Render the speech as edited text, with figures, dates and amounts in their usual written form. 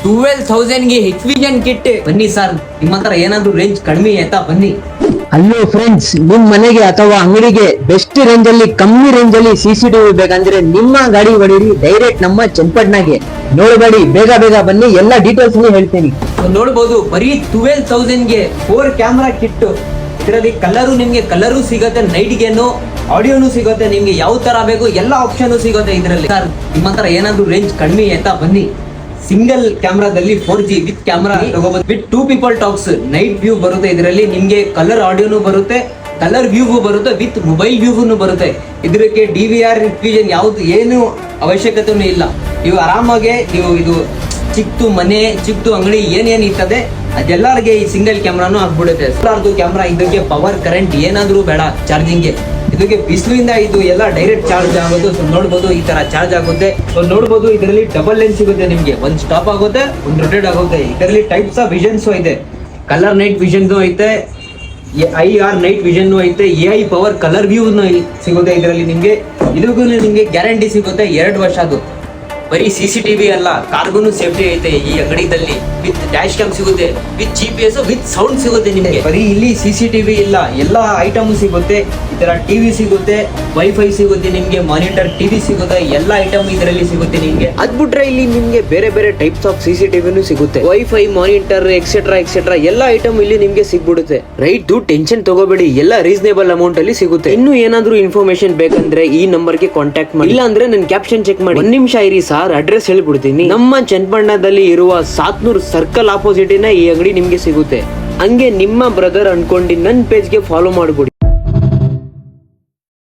12,000ಗೆ Hikvision kit. ಬನ್ನಿ sir, ನಿಮ್ಮ ಹತ್ರ ಏನಾದ್ರು ರೇಂಜ್ ಕಡಿಮೆ ಆಯ್ತಾ? ಬನ್ನಿ. ಹಲೋ ಫ್ರೆಂಡ್ಸ್, ನಿಮ್ ಮನೆಗೆ ಅಥವಾ ಅಂಗಡಿಗೆ ಬೆಸ್ಟ್ ರೇಂಜ್ ಅಲ್ಲಿ ಕಮ್ಮಿ ರೇಂಜ್ ಅಲ್ಲಿ CCTV ಬೇಕಂದ್ರೆ ನಿಮ್ಮ ಗಾಡಿ ಹೊಡೀರಿ ಡೈರೆಕ್ಟ್ ನಮ್ಮ ಚನ್ನಪಟ್ಟಣಗೆ. ನೋಡಬೇಡಿ, ಬೇಗ ಬೇಗ ಬನ್ನಿ, ಎಲ್ಲ ಡೀಟೇಲ್ಸ್ ಹೇಳ್ತೀನಿ. ನೋಡಬಹುದು, ಬರೀ 12,000ಗೆ 4 ಕ್ಯಾಮ್ರಾ ಕಿಟ್. ಇದರಲ್ಲಿ ಕಲರು ಸಿಗುತ್ತೆ, ನೈಟ್ ಗೇನು ಆಡಿಯೋನು ಸಿಗುತ್ತೆ. ನಿಮ್ಗೆ ಯಾವ ತರ ಬೇಕು ಎಲ್ಲ ಆಪ್ಷನ್ ಸಿಗುತ್ತೆ ಇದರಲ್ಲಿ. ಸರ್, ನಿಮ್ಮ ಹತ್ರ ಏನಾದ್ರು ರೇಂಜ್ ಕಡಿಮೆ ಆಯ್ತಾ? ಬನ್ನಿ. ಸಿಂಗಲ್ ಕ್ಯಾಮ್ರಾದಲ್ಲಿ 4G ವಿತ್ ಕ್ಯಾಮ್ರಾ ತಗೋಬಹುದು. With 2 people talks night view ಬರುತ್ತೆ ಇದರಲ್ಲಿ. ನಿಮ್ಗೆ ಕಲರ್ ಆಡಿಯೋನು ಬರುತ್ತೆ, ಕಲರ್ ವ್ಯೂ ಬರುತ್ತೆ, ವಿತ್ ಮೊಬೈಲ್ ವ್ಯೂನು ಬರುತ್ತೆ. ಇದಕ್ಕೆ DVR Hikvision ಯಾವ್ದು ಏನು ಅವಶ್ಯಕತೆನೂ ಇಲ್ಲ. ನೀವು ಆರಾಮಾಗೆ ಇದು ಚಿಕ್ತು ಮನೆ, ಚಿಕ್ತು ಅಂಗಡಿ ಏನೇನ್ ಇರ್ತದೆ ಅದೆಲ್ಲರಿಗೆ ಈ ಸಿಂಗಲ್ ಕ್ಯಾಮ್ರಾನು ಆಗ್ಬಿಡುತ್ತೆ. ಸೋಲಾರ್ದು ಕ್ಯಾಮ್ರಾ, ಇದಕ್ಕೆ ಪವರ್ ಕರೆಂಟ್ ಏನಾದ್ರೂ ಬೇಡ ಚಾರ್ಜಿಂಗ್ಗೆ. ಇದಕ್ಕೆ ಬಿಸಿಲಿಂದ ಇದು ಎಲ್ಲ ಡೈರೆಕ್ಟ್ ಚಾರ್ಜ್ ಆಗೋದು. ನೋಡ್ಬೋದು, ಈ ತರ ಚಾರ್ಜ್ ಆಗುತ್ತೆ. ನೋಡ್ಬೋದು, ಇದರಲ್ಲಿ ಡಬಲ್ ಲೆನ್ಸ್ ಸಿಗುತ್ತೆ ನಿಮ್ಗೆ. ಒಂದು ಸ್ಟಾಪ್ ಆಗುತ್ತೆ, ಒಂದು ರೊಟೇಟ್ ಆಗುತ್ತೆ. ಇದರಲ್ಲಿ ಟೈಪ್ಸ್ ಆಫ್ ವಿಷನ್ಸ್ ಇದೆ. ಕಲರ್ ನೈಟ್ ವಿಷನ್ ಐತೆ, IR ನೈಟ್ ವಿಷನ್ ಐತೆ, AI ಪವರ್ ಕಲರ್ ವ್ಯೂ ಸಿಗುತ್ತೆ ಇದರಲ್ಲಿ ನಿಮ್ಗೆ. ಇದಕ್ಕೂ ನಿಮ್ಗೆ ಗ್ಯಾರಂಟಿ ಸಿಗುತ್ತೆ 2 ವರ್ಷದ್ದು. ಬರೀ CCTV ಅಲ್ಲ, ಕಾರ್ಗುನು ಸೇಫ್ಟಿ ಐತೆ ಈ ಅಂಗಡಿದಲ್ಲಿ. ವಿತ್ ಡ್ಯಾಶ್ ಕ್ಯಾಮ್ ಸಿಗುತ್ತೆ, ವಿತ್ GPS, ವಿತ್ ಸೌಂಡ್ ಸಿಗುತ್ತೆ ನಿಮಗೆ. ಬರೀ ಇಲ್ಲಿ CCTV ಇಲ್ಲ, ಎಲ್ಲ ಐಟಮ್ ಸಿಗುತ್ತೆ. ಈ ತರ TV ಸಿಗುತ್ತೆ, ವೈಫೈ ಸಿಗುತ್ತೆ ನಿಮ್ಗೆ, ಮಾನಿಟರ್ TV ಸಿಗುತ್ತೆ, ಎಲ್ಲ ಐಟಮ್ ಇದರಲ್ಲಿ ಸಿಗುತ್ತೆ ನಿಮ್ಗೆ. ಅದ್ ಬಿಟ್ರೆ ಇಲ್ಲಿ ನಿಮ್ಗೆ ಬೇರೆ ಬೇರೆ ಟೈಪ್ಸ್ ಆಫ್ CCTVನು ಸಿಗುತ್ತೆ. ವೈಫೈ, ಮಾನಿಟರ್ ಎಕ್ಸೆಟ್ರಾ ಎಲ್ಲ ಐಟಮ್ ಇಲ್ಲಿ ನಿಮ್ಗೆ ಸಿಗ್ಬಿಡುತ್ತೆ. ರೈಟ್, ಟೆನ್ಷನ್ ತಗೋಬೇಡಿ, ಎಲ್ಲ ರೀಸನೇಬಲ್ ಅಮೌಂಟ್ ಅಲ್ಲಿ ಸಿಗುತ್ತೆ. ಇನ್ನು ಏನಾದ್ರೂ ಇನ್ಫಾರ್ಮೇಶನ್ ಬೇಕಂದ್ರೆ ಈ ನಂಬರ್ಗೆ ಕಾಂಟ್ಯಾಕ್ಟ್ ಮಾಡಿ, ಇಲ್ಲ ಅಂದ್ರೆ ನನ್ನ ಕ್ಯಾಪ್ಷನ್ ಚೆಕ್ ಮಾಡಿ. 1 ನಿಮಿಷ ಇರಿ ಸರ್, ಅಡ್ರೆಸ್ ಹೇಳ್ಬಿಡ್ತೀನಿ. ನಮ್ಮ ಚನ್ನಪಟ್ಟಣದಲ್ಲಿ ಇರುವ 700 ಸರ್ಕಲ್ ಆಪೋಸಿಟ್ ಈ ಅಂಗಡಿ ನಿಮ್ಗೆ ಸಿಗುತ್ತೆ. ಹಂಗೆ ನಿಮ್ಮ ಬ್ರದರ್ ಅನ್ಕೊಂಡು ನನ್ನ ಪೇಜ್ಗೆ ಫಾಲೋ ಮಾಡ್ಬಿಡಿ.